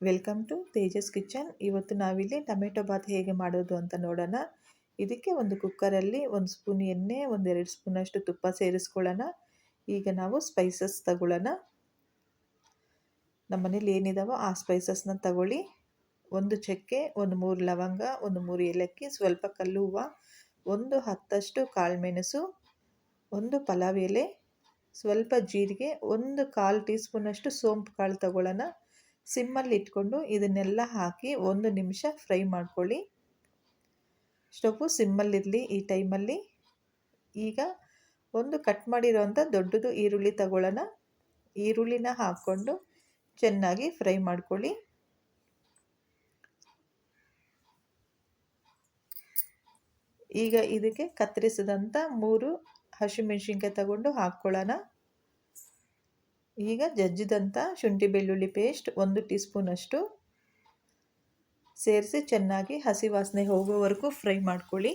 Welcome to Tejas kitchen. ಇವತ್ತು ನಾವಿಲ್ಲಿ tomato Baat ಹೇಗೆ ಮಾಡೋದು ಅಂತ ನೋಡೋಣ. ಇದಕ್ಕೆ ಒಂದು ಕುಕ್ಕರಲ್ಲಿ 1 ಸ್ಪೂನ್ ಎಣ್ಣೆ, 1-2 ಸ್ಪೂನಷ್ಟು ತುಪ್ಪ ಸೇರಿಸ್ಕೊಳ್ಳೋಣ. ಈಗ ನಾವು ಸ್ಪೈಸಸ್ ತಗೊಳ್ಳೋಣ. ನಮ್ಮ ಮನೇಲಿ ಏನಿದಾವೋ ಆ ಸ್ಪೈಸಸ್ನ ತಗೊಳ್ಳಿ. 1 ಚಕ್ಕೆ, 3 ಲವಂಗ, 3 ಏಲಕ್ಕಿ, ಸ್ವಲ್ಪ ಕಲ್ಲು ಹೂವು, 10 ಕಾಳುಮೆಣಸು, 1 ಪಲಾವ್ ಎಲೆ, ಸ್ವಲ್ಪ ಜೀರಿಗೆ, 1/4 ಟೀ ಸ್ಪೂನಷ್ಟು ಸೋಂಪು ಕಾಳು ತಗೊಳ್ಳೋಣ. ಸಿಮ್ಮಲ್ಲಿ ಇಟ್ಕೊಂಡು ಇದನ್ನೆಲ್ಲ ಹಾಕಿ 1 ನಿಮಿಷ ಫ್ರೈ ಮಾಡ್ಕೊಳ್ಳಿ. ಸ್ಟವ್ ಸಿಮ್ಮಲ್ಲಿರಲಿ ಈ ಟೈಮಲ್ಲಿ. ಈಗ ಒಂದು ಕಟ್ ಮಾಡಿರೋಂಥ ದೊಡ್ಡದು ಈರುಳ್ಳಿ ತಗೊಳ್ಳೋಣ. ಈರುಳ್ಳಿನ ಹಾಕ್ಕೊಂಡು ಚೆನ್ನಾಗಿ ಫ್ರೈ ಮಾಡ್ಕೊಳ್ಳಿ. ಈಗ ಇದಕ್ಕೆ ಕತ್ತರಿಸಿದಂಥ 3 ಹಸಿಮೆಣಸಿನ್ಕಾಯಿ ತಗೊಂಡು ಹಾಕ್ಕೊಳ್ಳೋಣ. ಈಗ ಜಜ್ಜಿದಂಥ ಶುಂಠಿ ಬೆಳ್ಳುಳ್ಳಿ ಪೇಸ್ಟ್ 1 ಟೀ ಸ್ಪೂನಷ್ಟು ಸೇರಿಸಿ ಚೆನ್ನಾಗಿ ಹಸಿ ವಾಸನೆ ಹೋಗೋವರೆಗೂ ಫ್ರೈ ಮಾಡ್ಕೊಳ್ಳಿ.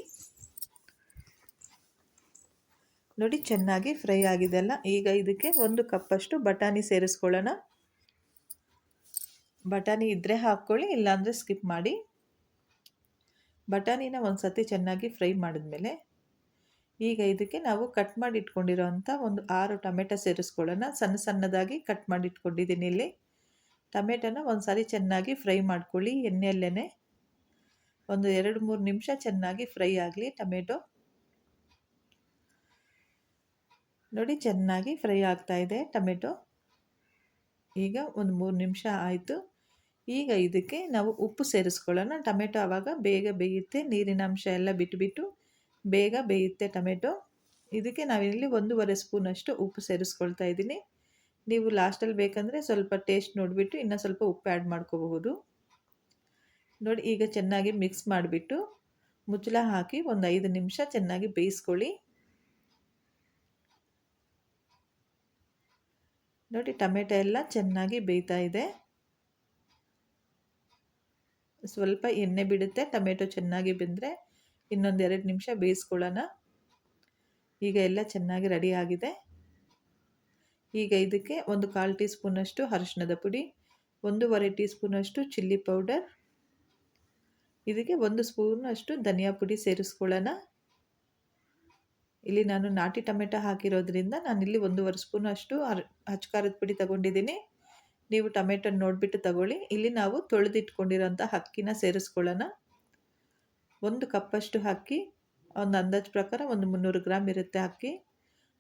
ನೋಡಿ ಚೆನ್ನಾಗಿ ಫ್ರೈ ಆಗಿದೆಲ್ಲ. ಈಗ ಇದಕ್ಕೆ 1 ಕಪ್ಪಷ್ಟು ಬಟಾಣಿ ಸೇರಿಸ್ಕೊಳ್ಳೋಣ. ಬಟಾಣಿ ಇದ್ದರೆ ಹಾಕ್ಕೊಳ್ಳಿ, ಇಲ್ಲಾಂದರೆ ಸ್ಕಿಪ್ ಮಾಡಿ. ಬಟಾಣಿನ ಒಂದು ಸತಿ ಚೆನ್ನಾಗಿ ಫ್ರೈ ಮಾಡಿದ್ಮೇಲೆ ಈಗ ಇದಕ್ಕೆ ನಾವು ಕಟ್ ಮಾಡಿ ಇಟ್ಕೊಂಡಿರೋಂಥ 6 ಟೊಮೆಟೊ ಸೇರಿಸ್ಕೊಳ್ಳೋಣ. ಸಣ್ಣದಾಗಿ ಕಟ್ ಮಾಡಿ ಇಟ್ಕೊಂಡಿದ್ದೀನಿ ಇಲ್ಲಿ. ಟೊಮೆಟೊನ ಒಂದು ಸಾರಿ ಚೆನ್ನಾಗಿ ಫ್ರೈ ಮಾಡ್ಕೊಳ್ಳಿ ಎಣ್ಣೆಯಲ್ಲೇ. 2-3 ನಿಮಿಷ ಚೆನ್ನಾಗಿ ಫ್ರೈ ಆಗಲಿ ಟೊಮೆಟೊ. ನೋಡಿ ಚೆನ್ನಾಗಿ ಫ್ರೈ ಆಗ್ತಾ ಇದೆ ಟೊಮೆಟೊ. ಈಗ 3 ನಿಮಿಷ ಆಯಿತು. ಈಗ ಇದಕ್ಕೆ ನಾವು ಉಪ್ಪು ಸೇರಿಸ್ಕೊಳ್ಳೋಣ. ಟೊಮೆಟೊ ಆವಾಗ ಬೇಗ ಬೇಯುತ್ತೆ, ನೀರಿನ ಅಂಶ ಎಲ್ಲ ಬಿಟ್ಬಿಟ್ಟು ಬೇಗ ಬೇಯುತ್ತೆ ಟೊಮೆಟೊ. ಇದಕ್ಕೆ ನಾವಿಲ್ಲಿ 1.5 ಸ್ಪೂನಷ್ಟು ಉಪ್ಪು ಸೇರಿಸ್ಕೊಳ್ತಾ ಇದ್ದೀನಿ. ನೀವು ಲಾಸ್ಟಲ್ಲಿ ಬೇಕಂದರೆ ಸ್ವಲ್ಪ ಟೇಸ್ಟ್ ನೋಡಿಬಿಟ್ಟು ಇನ್ನೂ ಸ್ವಲ್ಪ ಉಪ್ಪು ಆ್ಯಡ್ ಮಾಡ್ಕೋಬಹುದು. ನೋಡಿ ಈಗ ಚೆನ್ನಾಗಿ ಮಿಕ್ಸ್ ಮಾಡಿಬಿಟ್ಟು ಮುಚ್ಚಳ ಹಾಕಿ 5 ನಿಮಿಷ ಚೆನ್ನಾಗಿ ಬೇಯಿಸ್ಕೊಳ್ಳಿ. ನೋಡಿ ಟೊಮೆಟೊ ಎಲ್ಲ ಚೆನ್ನಾಗಿ ಬೇಯ್ತಾ ಇದೆ. ಸ್ವಲ್ಪ ಎಣ್ಣೆ ಬಿಡುತ್ತೆ. ಟೊಮೆಟೊ ಚೆನ್ನಾಗಿ ಬೆಂದರೆ ಇನ್ನೊಂದು 2 ನಿಮಿಷ ಬೇಯಿಸ್ಕೊಳ್ಳೋಣ. ಈಗ ಎಲ್ಲ ಚೆನ್ನಾಗಿ ರೆಡಿ ಆಗಿದೆ. ಈಗ ಇದಕ್ಕೆ 1/4 ಟೀ ಸ್ಪೂನಷ್ಟು ಅರಿಶಿಣದ ಪುಡಿ, 1.5 ಟೀ ಸ್ಪೂನಷ್ಟು ಚಿಲ್ಲಿ ಪೌಡರ್, ಇದಕ್ಕೆ 1 ಸ್ಪೂನಷ್ಟು ಧನಿಯಾ ಪುಡಿ ಸೇರಿಸ್ಕೊಳ್ಳೋಣ. ಇಲ್ಲಿ ನಾನು ನಾಟಿ ಟೊಮೆಟೊ ಹಾಕಿರೋದ್ರಿಂದ ನಾನಿಲ್ಲಿ 1.5 ಸ್ಪೂನಷ್ಟು ಅಚ್ಕಾರದ ಪುಡಿ ತಗೊಂಡಿದ್ದೀನಿ. ನೀವು ಟೊಮೆಟೊ ನೋಡಿಬಿಟ್ಟು ತಗೊಳ್ಳಿ. ಇಲ್ಲಿ ನಾವು ತೊಳೆದಿಟ್ಕೊಂಡಿರೋಂಥ ಅಕ್ಕಿನ ಸೇರಿಸ್ಕೊಳ್ಳೋಣ. 1 ಕಪ್ಪಷ್ಟು ಅಕ್ಕಿ, ಒಂದು ಅಂದಾಜು ಪ್ರಕಾರ 300 ಗ್ರಾಮ್ ಇರುತ್ತೆ ಅಕ್ಕಿ.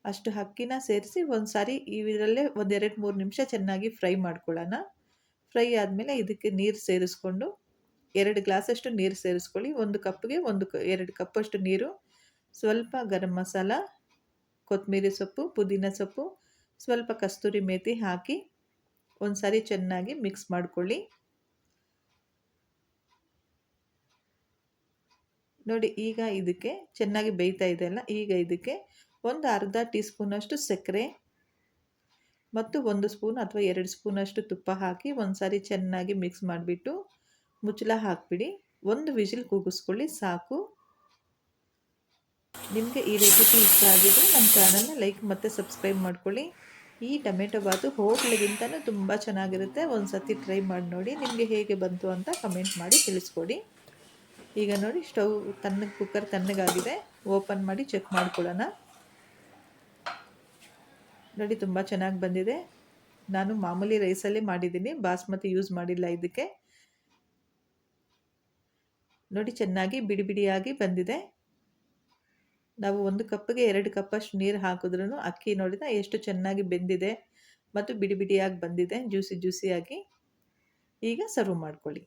ಅಷ್ಟು ಅಕ್ಕಿನ ಸೇರಿಸಿ ಒಂದು ಸಾರಿ ಇದರಲ್ಲೇ 2-3 ನಿಮಿಷ ಚೆನ್ನಾಗಿ ಫ್ರೈ ಮಾಡ್ಕೊಳ್ಳೋಣ. ಫ್ರೈ ಆದಮೇಲೆ ಇದಕ್ಕೆ ನೀರು ಸೇರಿಸ್ಕೊಂಡು 2 ಗ್ಲಾಸಷ್ಟು ನೀರು ಸೇರಿಸ್ಕೊಳ್ಳಿ. 1 ಕಪ್ಗೆ 2 ಕಪ್ಪಷ್ಟು ನೀರು, ಸ್ವಲ್ಪ ಗರಂ ಮಸಾಲ, ಕೊತ್ತಂಬರಿ ಸೊಪ್ಪು, ಪುದೀನ ಸೊಪ್ಪು, ಸ್ವಲ್ಪ ಕಸ್ತೂರಿ ಮೇಥಿ ಹಾಕಿ ಒಂದು ಸಾರಿ ಚೆನ್ನಾಗಿ ಮಿಕ್ಸ್ ಮಾಡ್ಕೊಳ್ಳಿ. ನೋಡಿ ಈಗ ಇದಕ್ಕೆ ಚೆನ್ನಾಗಿ ಬೇಯ್ತಾ ಇದೆಯಲ್ಲ. ಈಗ ಇದಕ್ಕೆ ಅರ್ಧ ಟೀ ಸ್ಪೂನಷ್ಟು ಸಕ್ಕರೆ ಮತ್ತು 1 ಸ್ಪೂನ್ ಅಥವಾ 2 ಸ್ಪೂನಷ್ಟು ತುಪ್ಪ ಹಾಕಿ ಒಂದು ಸಾರಿ ಚೆನ್ನಾಗಿ ಮಿಕ್ಸ್ ಮಾಡಿಬಿಟ್ಟು ಮುಚ್ಚಳ ಹಾಕಿಬಿಡಿ. 1 ವಿಸಿಲ್ ಕೂಗಿಸ್ಕೊಳ್ಳಿ ಸಾಕು. ನಿಮಗೆ ಈ ರೆಸಿಪಿ ಇಷ್ಟ ಆಗಿದ್ರೆ ನಮ್ಮ ಚಾನಲ್ನ ಲೈಕ್ ಮತ್ತು ಸಬ್ಸ್ಕ್ರೈಬ್ ಮಾಡ್ಕೊಳ್ಳಿ. ಈ ಟೊಮೆಟೊ ಬಾತು ಹೋಟ್ಲಿಗಿಂತಲೂ ತುಂಬ ಚೆನ್ನಾಗಿರುತ್ತೆ. ಒಂದು ಸತಿ ಟ್ರೈ ಮಾಡಿ ನೋಡಿ. ನಿಮಗೆ ಹೇಗೆ ಬಂತು ಅಂತ ಕಮೆಂಟ್ ಮಾಡಿ ತಿಳಿಸ್ಕೊಡಿ. ಈಗ ನೋಡಿ ಸ್ಟವ್ ಕುಕ್ಕರ್ ತಣ್ಣಗಾಗಿದೆ. ಓಪನ್ ಮಾಡಿ ಚೆಕ್ ಮಾಡ್ಕೊಳ್ಳೋಣ. ನೋಡಿ ತುಂಬ ಚೆನ್ನಾಗಿ ಬಂದಿದೆ. ನಾನು ಮಾಮೂಲಿ ರೈಸಲ್ಲೇ ಮಾಡಿದ್ದೀನಿ, ಬಾಸ್ಮತಿ ಯೂಸ್ ಮಾಡಿಲ್ಲ ಇದಕ್ಕೆ. ನೋಡಿ ಚೆನ್ನಾಗಿ ಬಿಡಿ ಬಿಡಿಯಾಗಿ ಬಂದಿದೆ. ನಾವು 1 ಕಪ್ಗೆ 2 ಕಪ್ಪಷ್ಟು ನೀರು ಹಾಕಿದ್ರೂ ಅಕ್ಕಿ ನೋಡಿದ ಎಷ್ಟು ಚೆನ್ನಾಗಿ ಬೆಂದಿದೆ ಮತ್ತು ಬಿಡಿ ಬಿಡಿಯಾಗಿ ಬಂದಿದೆ, ಜ್ಯೂಸಿಯಾಗಿ. ಈಗ ಸರ್ವ್ ಮಾಡ್ಕೊಳ್ಳಿ.